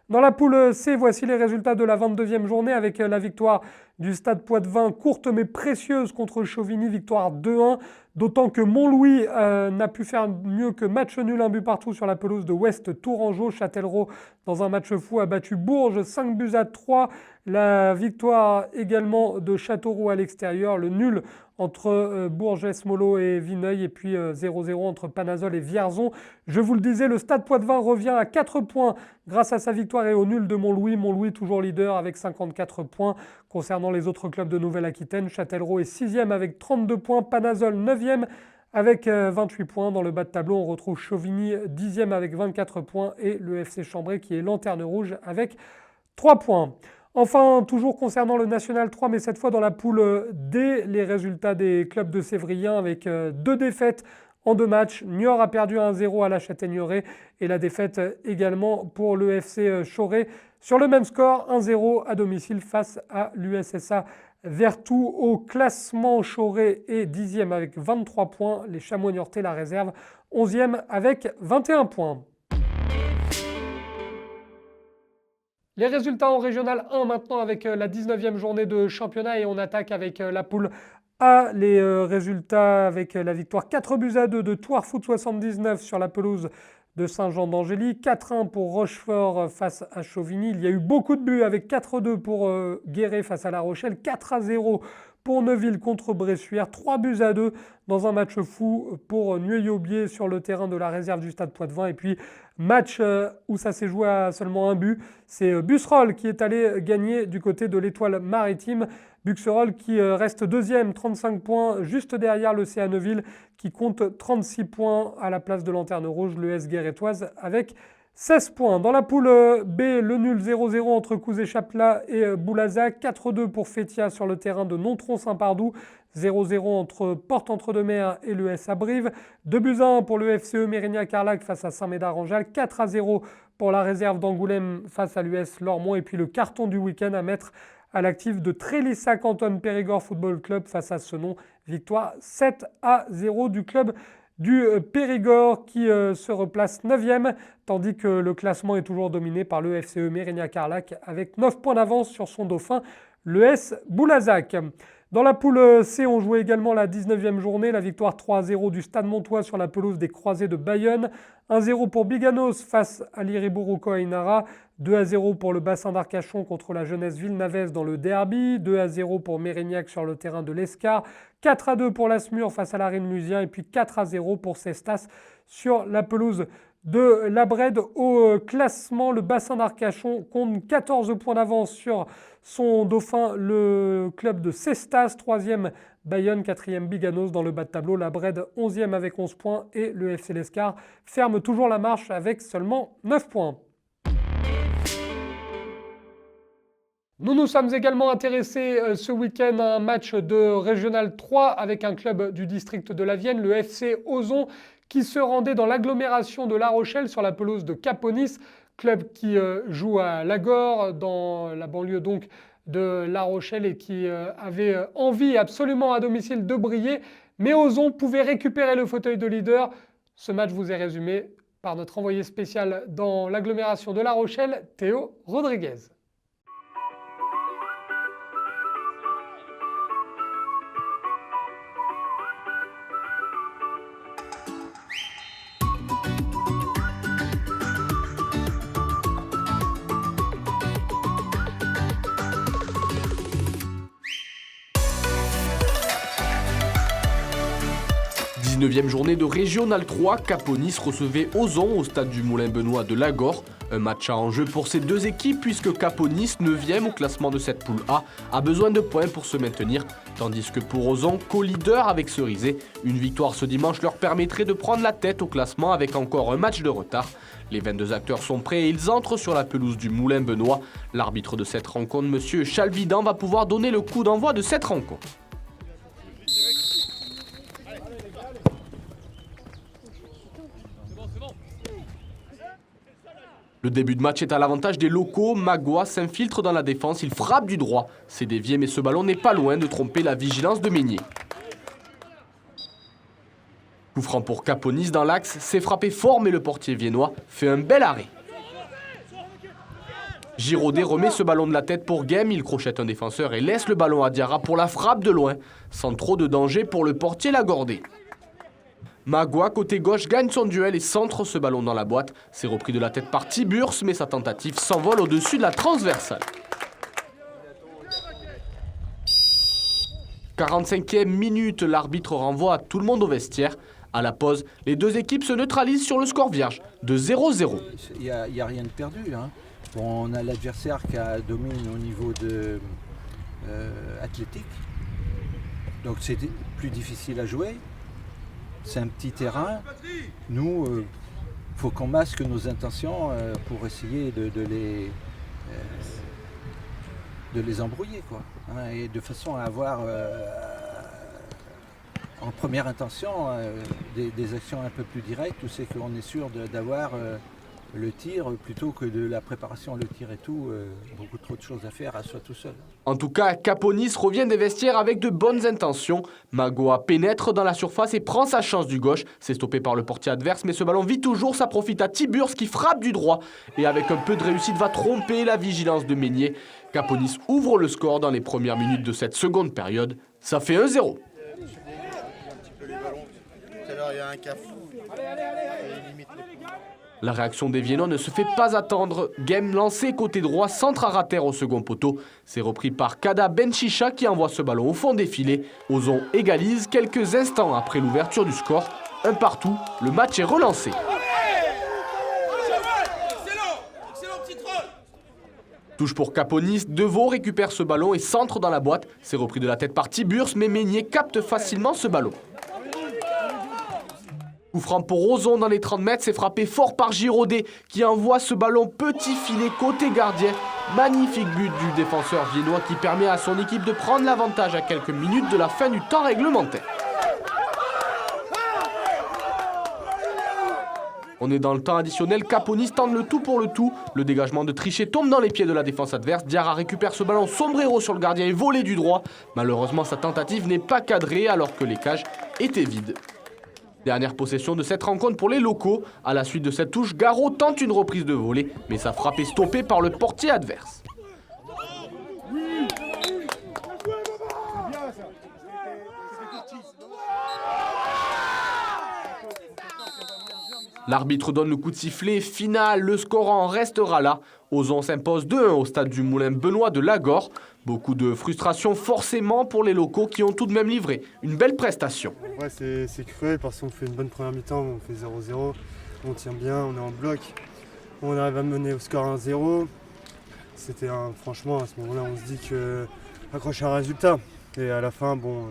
Dans la poule C, voici les résultats de la 22e journée avec la victoire du Stade Poitevin, courte mais précieuse contre Chauvigny, victoire 2-1. D'autant que Montlouis n'a pu faire mieux que match nul, un but partout sur la pelouse de Ouest Tourangeau. Châtellerault, dans un match fou, a battu Bourges 5-3. La victoire également de Châteauroux à l'extérieur, le nul entre Bourges-Esmolo et Vineuil et puis 0-0 entre Panazol et Vierzon. Je vous le disais, le Stade Poitevin revient à 4 points grâce à sa victoire et au nul de Montlouis. Montlouis toujours leader avec 54 points. Concernant les autres clubs de Nouvelle-Aquitaine, Châtellerault est 6e avec 32 points, Panazol 9e avec 28 points. Dans le bas de tableau, on retrouve Chauvigny 10e avec 24 points et le FC Chambray qui est lanterne rouge avec 3 points. Enfin, toujours concernant le National 3, mais cette fois dans la poule D, les résultats des clubs de Sévrien avec 2 défaites en 2 matchs. Niort a perdu 1-0 à la Châtaigneraie et la défaite également pour le FC Chauray. Sur le même score, 1-0 à domicile face à l'USSA Vertou. Au classement, Chauray est 10e avec 23 points. Les Chamois niortais, la réserve, 11e avec 21 points. Les résultats en Régional 1 maintenant avec la 19e journée de championnat et on attaque avec la poule A. Les résultats avec la victoire 4-2 de Thouars Foot 79 sur la pelouse de Saint-Jean d'Angély, 4-1 pour Rochefort face à Chauvigny. Il y a eu beaucoup de buts avec 4-2 pour Guéret face à La Rochelle, 4-0 pour Neuville contre Bressuire, 3-2 dans un match fou pour Nueil-Aubier sur le terrain de la réserve du Stade Poitvin. Et puis match où ça s'est joué à seulement un but, c'est Busserolles qui est allé gagner du côté de l'Étoile Maritime. Busserolles qui reste deuxième, 35 points, juste derrière le CA Neuville qui compte 36 points à la place de Lanterne Rouge, l'ES Guérétoise avec 16 points. Dans la poule B, le nul 0-0 entre Couzé-Chapela et Boulazac, 4-2 pour Fétia sur le terrain de Nontron-Saint-Pardoux, 0-0 entre Porte-Entre-deux-Mers et l'ES Abrive, 2-1 pour le FCE Mérignac-Carlac face à Saint-Médard-en-Jalles, 4-0 pour la réserve d'Angoulême face à l'US Lormont et puis le carton du week-end à mettre à l'actif de Trélissac-Antoine-Périgord Football Club face à Senon. Victoire 7-0 du club du Périgord qui se replace 9e, tandis que le classement est toujours dominé par le FCE Mérignac-Carlac avec 9 points d'avance sur son dauphin, l'ES Boulazac. Dans la poule C, on jouait également la 19e journée, la victoire 3-0 du Stade Montois sur la pelouse des Croisés de Bayonne, 1-0 pour Biganos face à l'Iriburuco Ainara, 2-0 pour le bassin d'Arcachon contre la jeunesse villenavaise dans le derby, 2-0 pour Mérignac sur le terrain de l'Escar, 4-2 pour l'Asmur face à la Lusien et puis 4-0 pour Cestas sur la pelouse de la Brède. Au classement, le bassin d'Arcachon compte 14 points d'avance sur son dauphin, le club de Cestas, 3e Bayonne, 4e Biganos dans le bas de tableau. La Brède 11e avec 11 points et le FC L'Escar ferme toujours la marche avec seulement 9 points. Nous nous sommes également intéressés ce week-end à un match de Régional 3 avec un club du district de la Vienne, le FC Ozon, qui se rendait dans l'agglomération de La Rochelle sur la pelouse de Caponis, club qui joue à Lagore, dans la banlieue donc de La Rochelle et qui avait envie absolument à domicile de briller. Mais Ozon pouvait récupérer le fauteuil de leader. Ce match vous est résumé par notre envoyé spécial dans l'agglomération de La Rochelle, Théo Rodriguez. Neuvième journée de Régional 3, Caponis recevait Ozon au stade du Moulin-Benoît de Lagore. Un match à enjeu pour ces deux équipes puisque Caponis, 9e au classement de cette poule A, a besoin de points pour se maintenir, tandis que pour Ozon, co-leader avec Cerizay, une victoire ce dimanche leur permettrait de prendre la tête au classement avec encore un match de retard. Les 22 acteurs sont prêts et ils entrent sur la pelouse du Moulin-Benoît. L'arbitre de cette rencontre, M. Chalvidan, va pouvoir donner le coup d'envoi de cette rencontre. Le début de match est à l'avantage des locaux. Magua s'infiltre dans la défense, il frappe du droit. C'est dévié mais ce ballon n'est pas loin de tromper la vigilance de Meignier. Coup franc pour Caponis dans l'axe, c'est frappé fort mais le portier viennois fait un bel arrêt. Giraudet remet ce ballon de la tête pour Game, il crochette un défenseur et laisse le ballon à Diarra pour la frappe de loin, sans trop de danger pour le portier Lagordais. Magua, côté gauche, gagne son duel et centre ce ballon dans la boîte. C'est repris de la tête par Tiburce, mais sa tentative s'envole au-dessus de la transversale. 45e minute, l'arbitre renvoie à tout le monde au vestiaire. À la pause, les deux équipes se neutralisent sur le score vierge de 0-0. Il n'y a rien de perdu. Hein. Bon, on a l'adversaire qui domine au niveau de athlétique. Donc c'est plus difficile à jouer. C'est un petit terrain. Nous, faut qu'on masque nos intentions pour essayer de les embrouiller, quoi. Hein, et de façon à avoir en première intention des actions un peu plus directes où c'est qu'on est sûr d'avoir le tir plutôt que de la préparation, le tir et tout, beaucoup trop de choses à faire à soi tout seul. En tout cas, Caponis revient des vestiaires avec de bonnes intentions. Magua pénètre dans la surface et prend sa chance du gauche. C'est stoppé par le portier adverse, mais ce ballon vit toujours, ça profite à Tiburce qui frappe du droit et avec un peu de réussite va tromper la vigilance de Meignier. Caponis ouvre le score dans les premières minutes de cette seconde période. Ça fait 1-0. y a un cafou. La réaction des Viennois ne se fait pas attendre. Game lancé côté droit, centre à rater au second poteau. C'est repris par Kada Benchisha qui envoie ce ballon au fond des filets. Ozon égalise quelques instants après l'ouverture du score. Un partout, le match est relancé. Touche pour Caponis, Deveau récupère ce ballon et centre dans la boîte. C'est repris de la tête par Tiburce, mais Meignier capte facilement ce ballon. Coup franc pour Ozon dans les 30 mètres, c'est frappé fort par Giraudet qui envoie ce ballon petit filet côté gardien. Magnifique but du défenseur viennois qui permet à son équipe de prendre l'avantage à quelques minutes de la fin du temps réglementaire. On est dans le temps additionnel, Caponis tente le tout pour le tout. Le dégagement de Trichet tombe dans les pieds de la défense adverse. Diarra récupère ce ballon sombrero sur le gardien et volé du droit. Malheureusement, sa tentative n'est pas cadrée alors que les cages étaient vides. Dernière possession de cette rencontre pour les locaux. À la suite de cette touche, Garot tente une reprise de volée, mais sa frappe est stoppée par le portier adverse. L'arbitre donne le coup de sifflet final, le score en restera là. Ozon s'impose 2-1 au stade du Moulin Benoît de Lagor. Beaucoup de frustration forcément pour les locaux qui ont tout de même livré une belle prestation. Ouais, c'est cruel parce qu'on fait une bonne première mi-temps, on fait 0-0, on tient bien, on est en bloc, on arrive à mener au score 1-0. C'était franchement à ce moment-là on se dit que accrocher un résultat. Et à la fin, bon,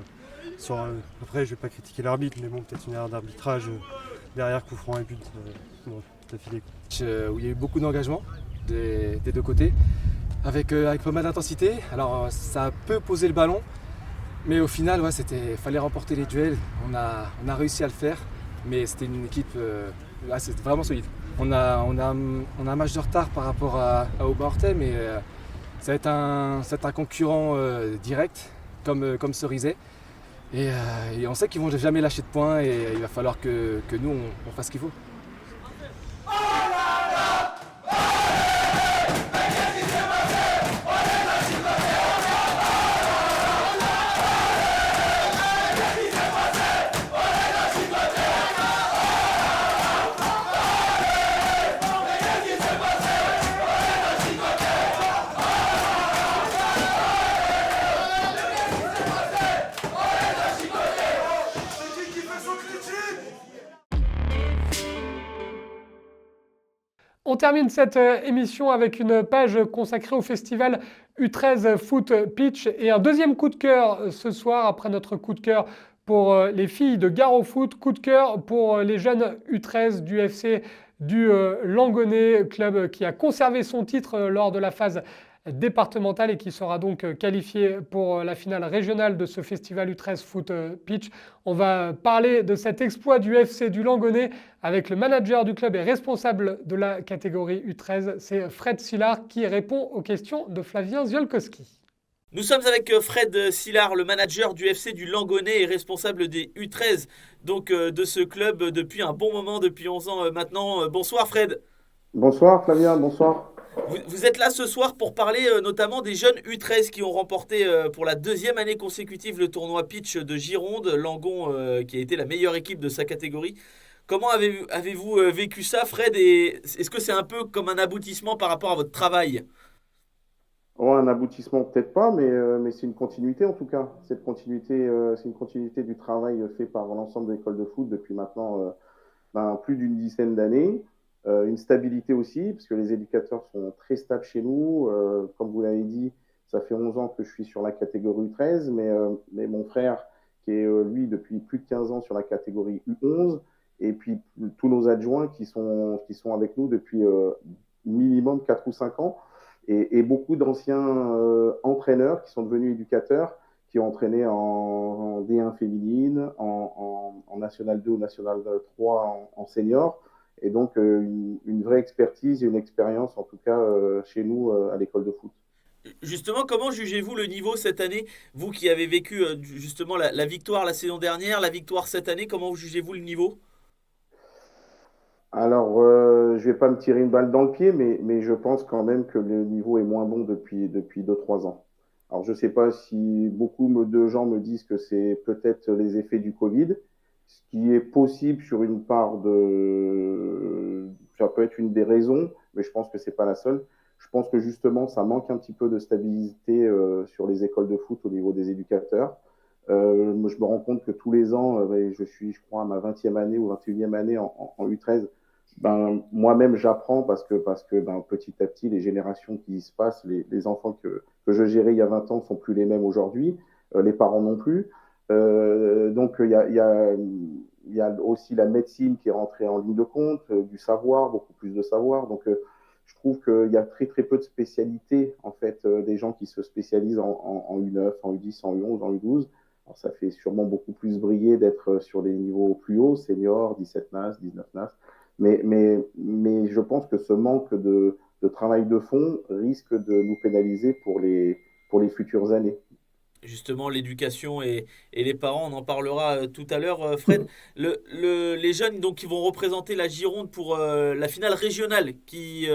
après je vais pas critiquer l'arbitre, mais bon peut-être une erreur d'arbitrage derrière coup franc et but bon, d'affilée. Où il y a eu beaucoup d'engagement des deux côtés, avec pas mal d'intensité. Alors ça peut poser le ballon, mais au final, ouais, fallait remporter les duels. On a réussi à le faire, mais c'était une équipe c'était vraiment solide. On a un match de retard par rapport à Auba-Ortais, mais ça va être un concurrent direct, comme Cerizay. Et on sait qu'ils vont jamais lâcher de points et il va falloir que nous on fasse ce qu'il faut. On termine cette émission avec une page consacrée au festival U13 Foot Pitch et un deuxième coup de cœur ce soir après notre coup de cœur pour les filles de Garo Foot, coup de cœur pour les jeunes U13 du FC du Langonnet, club qui a conservé son titre lors de la phase départementale et qui sera donc qualifié pour la finale régionale de ce festival U13 Foot Pitch. On va parler de cet exploit du FC du Langonnet avec le manager du club et responsable de la catégorie U13, c'est Fred Sillard qui répond aux questions de Flavien Ziolkowski. Nous sommes avec Fred Sillard, le manager du FC du Langonnet et responsable des U13, donc de ce club depuis un bon moment, depuis 11 ans maintenant. Bonsoir Fred. Bonsoir Flavien, bonsoir. Vous êtes là ce soir pour parler notamment des jeunes U13 qui ont remporté pour la deuxième année consécutive le tournoi Pitch de Gironde, Langon qui a été la meilleure équipe de sa catégorie. Comment avez-vous vécu ça Fred et est-ce que c'est un peu comme un aboutissement par rapport à votre travail ? Oh, un aboutissement peut-être pas, mais c'est une continuité en tout cas. Cette continuité, c'est une continuité du travail fait par l'ensemble de l'école de foot depuis maintenant plus d'une dizaine d'années. Une stabilité aussi, parce que les éducateurs sont très stables chez nous. Comme vous l'avez dit, ça fait 11 ans que je suis sur la catégorie U13, mais mon frère, qui est lui depuis plus de 15 ans sur la catégorie U11, et puis tous nos adjoints qui sont avec nous depuis minimum 4 ou 5 ans, et beaucoup d'anciens entraîneurs qui sont devenus éducateurs, qui ont entraîné en D1 féminine, en National 2 ou National 3 en senior. Et donc, une vraie expertise et une expérience, en tout cas, chez nous, à l'école de foot. Justement, comment jugez-vous le niveau cette année ? Vous qui avez vécu justement la victoire la saison dernière, la victoire cette année, comment jugez-vous le niveau ? Alors, je ne vais pas me tirer une balle dans le pied, mais je pense quand même que le niveau est moins bon depuis 2-3 ans. Alors, je ne sais pas si beaucoup de gens me disent que c'est peut-être les effets du Covid, ce qui est possible sur une part de... Ça peut être une des raisons, mais je pense que c'est pas la seule. Je pense que justement, ça manque un petit peu de stabilité sur les écoles de foot au niveau des éducateurs. Moi, je me rends compte que tous les ans, je suis, je crois, à ma 20e année ou 21e année en U13, ben, moi-même, j'apprends parce que ben, petit à petit, les générations qui se passent, les enfants que je gérais il y a 20 ans ne sont plus les mêmes aujourd'hui, les parents non plus. Donc, il y a aussi la médecine qui est rentrée en ligne de compte, du savoir, beaucoup plus de savoir. Donc, je trouve qu'il y a très, très peu de spécialités, en fait, des gens qui se spécialisent en U9, en U10, en U11, en U12. Alors, ça fait sûrement beaucoup plus briller d'être sur les niveaux plus hauts, seniors, 17 NAS, 19 NAS. Mais je pense que ce manque de travail de fond risque de nous pénaliser pour les futures années. Justement, l'éducation et les parents, on en parlera tout à l'heure, Fred. Les jeunes donc, qui vont représenter la Gironde pour la finale régionale qui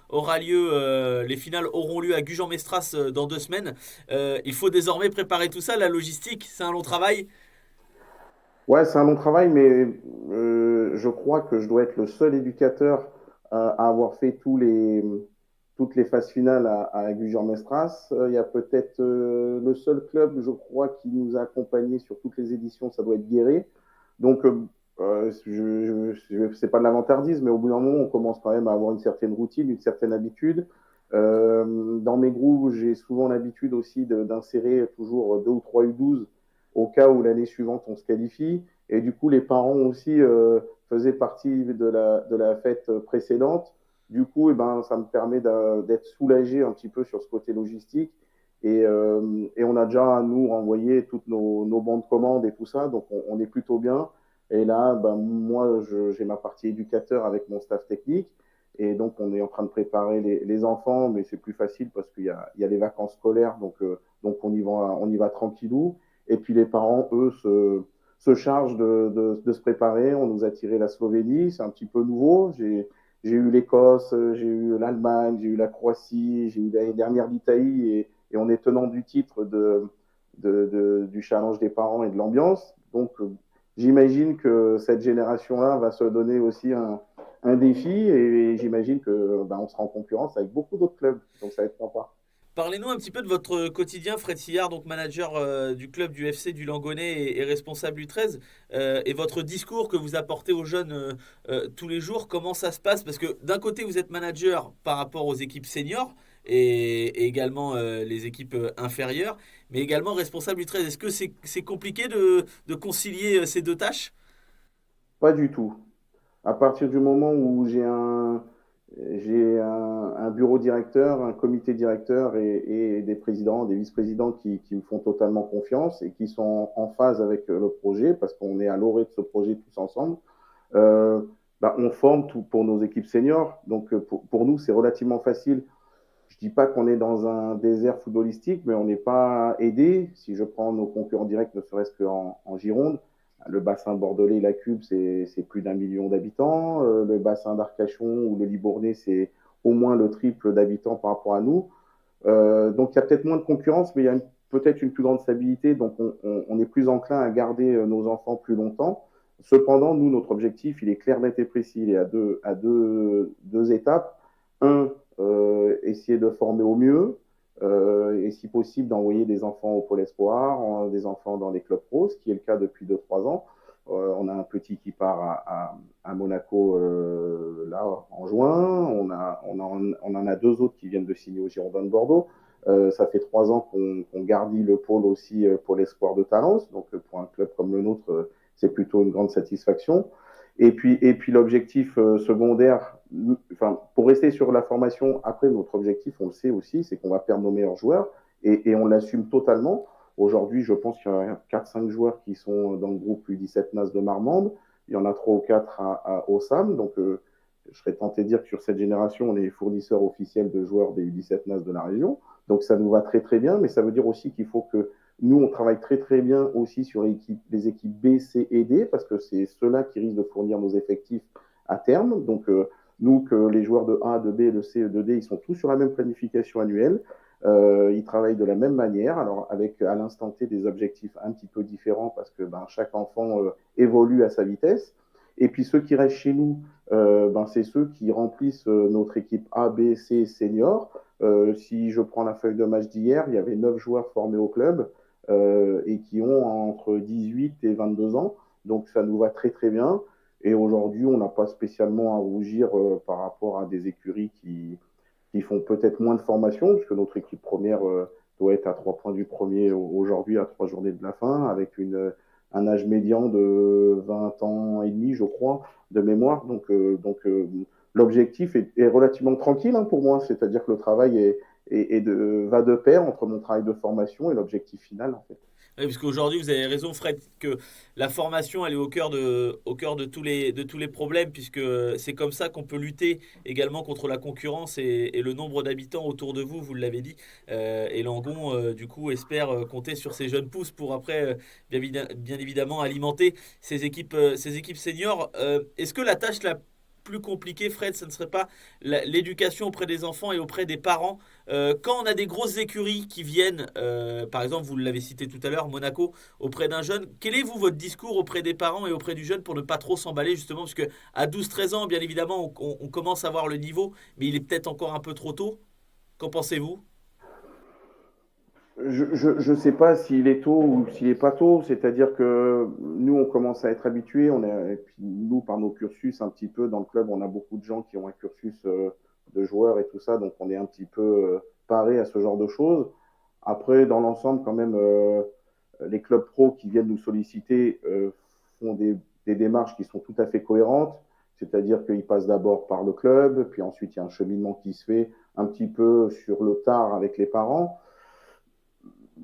aura lieu, les finales auront lieu à Gujan-Mestras dans 2 semaines. Il faut désormais préparer tout ça, la logistique, c'est un long travail. Ouais, c'est un long travail, mais je crois que je dois être le seul éducateur à avoir fait toutes les phases finales à Gujan-Mestras. Il y a peut-être le seul club, je crois, qui nous a accompagnés sur toutes les éditions, ça doit être Guéret. Donc, c'est pas de l'avantardisme, mais au bout d'un moment, on commence quand même à avoir une certaine routine, une certaine habitude. Dans mes groupes, j'ai souvent l'habitude aussi d'insérer toujours 2 ou 3 U12 au cas où l'année suivante on se qualifie. Et du coup, les parents aussi faisaient partie de la fête précédente. Du coup, eh ben, ça me permet d'être soulagé un petit peu sur ce côté logistique. Et on a déjà, nous, renvoyé toutes nos bons de commande et tout ça. Donc, on est plutôt bien. Et là, ben, moi, j'ai ma partie éducateur avec mon staff technique. Et donc, on est en train de préparer les enfants, mais c'est plus facile parce qu'il y a les vacances scolaires. Donc on y va tranquillou. Et puis, les parents, eux, se chargent de se préparer. On nous a tiré la Slovénie. C'est un petit peu nouveau. J'ai eu l'Écosse, j'ai eu l'Allemagne, j'ai eu la Croatie, j'ai eu l'année dernière l'Italie et on est tenant du titre du challenge des parents et de l'ambiance. Donc, j'imagine que cette génération-là va se donner aussi un défi et j'imagine que ben, on sera en concurrence avec beaucoup d'autres clubs. Donc, ça va être sympa. Parlez-nous un petit peu de votre quotidien, Fred Sillard, donc manager du club du FC du Langonnet et responsable U13, et votre discours que vous apportez aux jeunes tous les jours. Comment ça se passe? Parce que d'un côté, vous êtes manager par rapport aux équipes seniors et également les équipes inférieures, mais également responsable U13. Est-ce que c'est compliqué de concilier ces deux tâches? Pas du tout. À partir du moment où j'ai un bureau directeur, un comité directeur et des présidents, des vice-présidents qui me font totalement confiance et qui sont en phase avec le projet parce qu'on est à l'orée de ce projet tous ensemble. Bah, on forme tout pour nos équipes seniors. Donc, pour nous, c'est relativement facile. Je ne dis pas qu'on est dans un désert footballistique, mais on n'est pas aidé. Si je prends nos concurrents directs, ne serait-ce qu'en Gironde, le bassin bordelais, la Cube, c'est plus d'1 million d'habitants. Le bassin d'Arcachon ou le Libournais, c'est au moins le triple d'habitants par rapport à nous. Donc il y a peut-être moins de concurrence, mais il y a peut-être une plus grande stabilité. Donc on est plus enclin à garder nos enfants plus longtemps. Cependant, nous, notre objectif, il est clair, net et précis. Il est à deux étapes. Un, essayer de former au mieux. Et si possible d'envoyer des enfants au Pôle Espoir, des enfants dans les clubs pro, ce qui est le cas depuis 2-3 ans. On a un petit qui part à Monaco là en juin. On en a 2 autres qui viennent de signer au Girondin de Bordeaux. Ça fait 3 ans qu'on gardit le pôle aussi pour l'espoir de Talence. Donc pour un club comme le nôtre, c'est plutôt une grande satisfaction. Et puis l'objectif secondaire, enfin, pour rester sur la formation, après notre objectif, on le sait aussi, c'est qu'on va perdre nos meilleurs joueurs et on l'assume totalement. Aujourd'hui, je pense qu'il y a 4-5 joueurs qui sont dans le groupe U17 NAS de Marmande. Il y en a 3 ou 4 au SAM. Donc, je serais tenté de dire que sur cette génération, on est fournisseur officiel de joueurs des U17 NAS de la région. Donc, ça nous va très, très bien. Mais ça veut dire aussi qu'il faut que nous, on travaille très, très bien aussi sur les équipes B, C et D parce que c'est ceux-là qui risquent de fournir nos effectifs à terme. Donc, nous, que les joueurs de A, de B, de C et de D, ils sont tous sur la même planification annuelle. Ils travaillent de la même manière, alors avec à l'instant T des objectifs un petit peu différents parce que chaque enfant évolue à sa vitesse. Et puis ceux qui restent chez nous, c'est ceux qui remplissent notre équipe A, B, C senior. Si je prends la feuille de match d'hier, il y avait 9 joueurs formés au club et qui ont entre 18 et 22 ans. Donc ça nous va très très bien. Et aujourd'hui, on n'a pas spécialement à rougir par rapport à des écuries qui font peut-être moins de formation, puisque notre équipe première doit être à 3 points du premier aujourd'hui, à 3 journées de la fin, avec un âge médian de 20 ans et demi, je crois, de mémoire. Donc l'objectif est relativement tranquille pour moi, c'est-à-dire que le travail va de pair entre mon travail de formation et l'objectif final, en fait. Oui, parce qu'aujourd'hui, vous avez raison, Fred, que la formation, elle est au cœur de tous les problèmes, puisque c'est comme ça qu'on peut lutter également contre la concurrence et le nombre d'habitants autour de vous, vous l'avez dit. Et Langon, du coup, espère compter sur ces jeunes pousses pour après, bien évidemment, alimenter ces équipes seniors. Est-ce que la tâche la plus compliquée, Fred, ce ne serait pas l'éducation auprès des enfants et auprès des parents quand on a des grosses écuries qui viennent, par exemple, vous l'avez cité tout à l'heure, Monaco, auprès d'un jeune, quel est votre discours auprès des parents et auprès du jeune pour ne pas trop s'emballer, justement, parce que à 12-13 ans, bien évidemment, on commence à voir le niveau, mais il est peut-être encore un peu trop tôt. Qu'en pensez-vous? Je ne sais pas s'il est tôt ou s'il n'est pas tôt, c'est-à-dire que nous, on commence à être habitués, et puis nous, par nos cursus, un petit peu dans le club, on a beaucoup de gens qui ont un cursus de joueurs et tout ça, donc on est un petit peu paré à ce genre de choses. Après, dans l'ensemble, quand même, les clubs pro qui viennent nous solliciter font des démarches qui sont tout à fait cohérentes, c'est-à-dire qu'ils passent d'abord par le club, puis ensuite il y a un cheminement qui se fait un petit peu sur le tard avec les parents.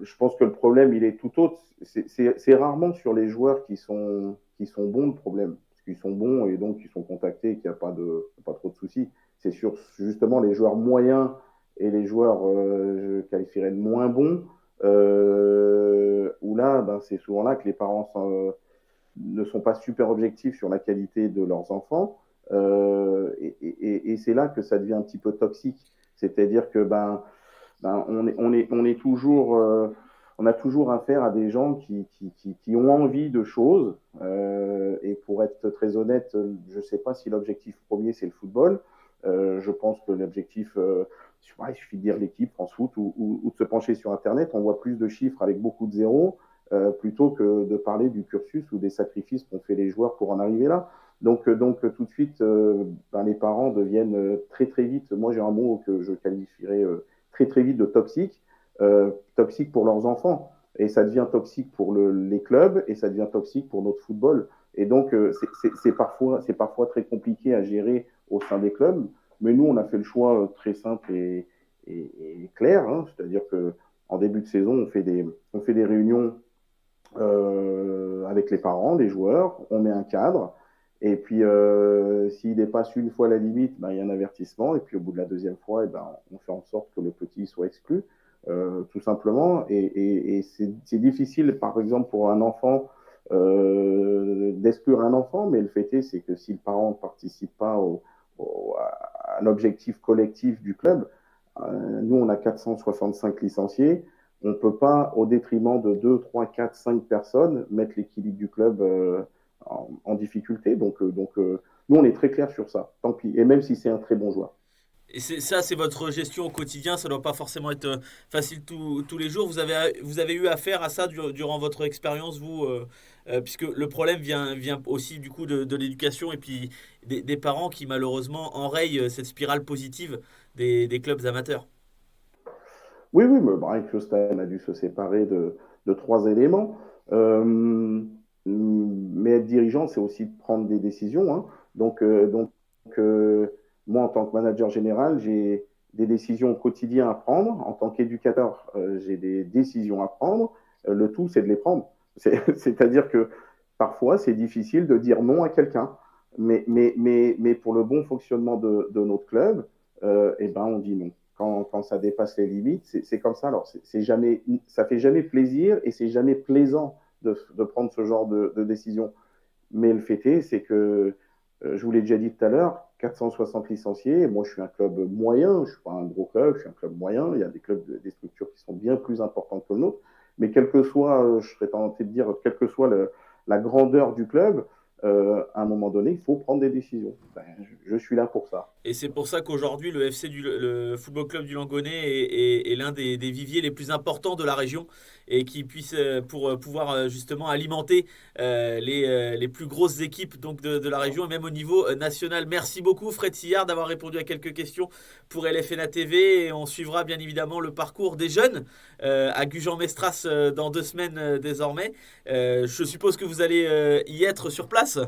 Je pense que le problème, il est tout autre. C'est rarement sur les joueurs qui sont bons le problème. Parce qu'ils sont bons et donc ils sont contactés et qu'il n'y a pas trop de soucis. C'est sur justement les joueurs moyens et les joueurs, je qualifierais de moins bons, où là, c'est souvent là que les parents ne sont pas super objectifs sur la qualité de leurs enfants. Et c'est là que ça devient un petit peu toxique. C'est-à-dire que on est toujours, on a toujours affaire à des gens qui ont envie de choses. Et pour être très honnête, je ne sais pas si l'objectif premier c'est le football. Je pense que l'objectif, il suffit de dire l'équipe France Foot ou de se pencher sur Internet, on voit plus de chiffres avec beaucoup de zéros plutôt que de parler du cursus ou des sacrifices qu'ont fait les joueurs pour en arriver là. Donc tout de suite, les parents deviennent très très vite, moi j'ai un mot que je qualifierais très très vite de toxique, toxique pour leurs enfants. Et ça devient toxique pour les clubs et ça devient toxique pour notre football. Et donc c'est parfois très compliqué à gérer au sein des clubs. Mais nous, on a fait le choix très simple et clair, c'est-à-dire qu'en début de saison, on fait des réunions avec les parents, les joueurs, on met un cadre. Et puis, s'il dépasse une fois la limite, il y a un avertissement. Et puis, au bout de la deuxième fois, on fait en sorte que le petit soit exclu, tout simplement. Et c'est difficile, par exemple, pour un enfant d'exclure un enfant. Mais le fait est, c'est que si le parent ne participe pas à l'objectif collectif du club, nous, on a 465 licenciés. On ne peut pas, au détriment de 2, 3, 4, 5 personnes, mettre l'équilibre du club en difficulté. Donc, nous, on est très clair sur ça. Tant pis. Et même si c'est un très bon joueur. Et c'est votre gestion au quotidien, ça ne doit pas forcément être facile tous les jours. Vous avez eu affaire à ça durant votre expérience, vous, puisque le problème vient aussi du coup de l'éducation et puis des parents qui malheureusement enrayent cette spirale positive des clubs amateurs. Oui, mais Brian Costain a dû se séparer de 3 éléments. Mais être dirigeant, c'est aussi de prendre des décisions. Donc, moi, en tant que manager général, j'ai des décisions au quotidien à prendre. En tant qu'éducateur, j'ai des décisions à prendre. Le tout, c'est de les prendre. C'est-à-dire que parfois, c'est difficile de dire non à quelqu'un. Mais pour le bon fonctionnement de notre club, on dit non. Quand ça dépasse les limites, c'est comme ça. Alors, ça fait jamais plaisir et c'est jamais plaisant de prendre ce genre de décision. Mais le fait est, c'est que, je vous l'ai déjà dit tout à l'heure, 460 licenciés. Et moi, je suis un club moyen, je ne suis pas un gros club, je suis un club moyen. Il y a des clubs, des structures qui sont bien plus importantes que le nôtre. Mais quel que soit, je serais tenté de dire, quelle que soit la grandeur du club, à un moment donné, il faut prendre des décisions. Je suis là pour ça. Et c'est pour ça qu'aujourd'hui, le Football Club du Langonnet est l'un des viviers les plus importants de la région et qui puisse, pour pouvoir justement alimenter les plus grosses équipes donc de la région et même au niveau national. Merci beaucoup Fred Sillard d'avoir répondu à quelques questions pour LFNA TV et on suivra bien évidemment le parcours des jeunes à Gujan-Mestras dans 2 semaines désormais. Je suppose que vous allez y être sur place.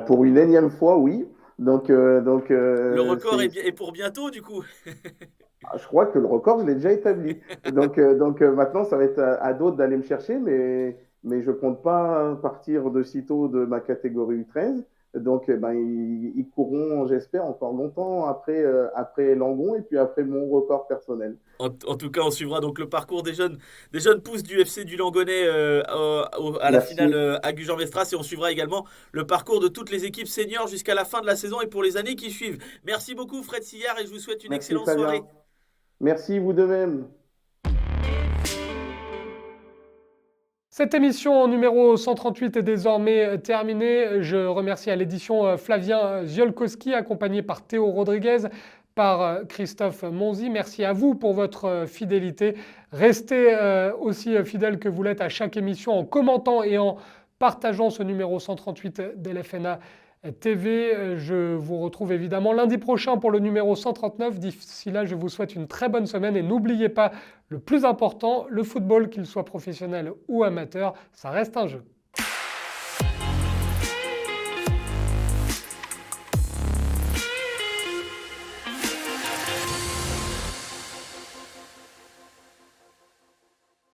Pour une énième fois, oui. Le record est pour bientôt, du coup. Je crois que le record, je l'ai déjà établi. Donc maintenant, ça va être à d'autres d'aller me chercher, mais je ne compte pas partir de sitôt de ma catégorie U13. Donc, ils courront, j'espère, encore longtemps après Langon et puis après mon record personnel. En tout cas, on suivra donc le parcours des jeunes pousses du FC du Langonnet à la finale à Gujan-Mestras et on suivra également le parcours de toutes les équipes seniors jusqu'à la fin de la saison et pour les années qui suivent. Merci beaucoup Fred Sillard et je vous souhaite une excellente soirée. Merci, vous de même. Cette émission numéro 138 est désormais terminée. Je remercie à l'édition Flavien Ziolkowski, accompagné par Théo Rodriguez, par Christophe Monzi. Merci à vous pour votre fidélité. Restez aussi fidèles que vous l'êtes à chaque émission en commentant et en partageant ce numéro 138 d'LFNA TV. Je vous retrouve évidemment lundi prochain pour le numéro 139. D'ici là, je vous souhaite une très bonne semaine et n'oubliez pas, le plus important, le football, qu'il soit professionnel ou amateur, ça reste un jeu.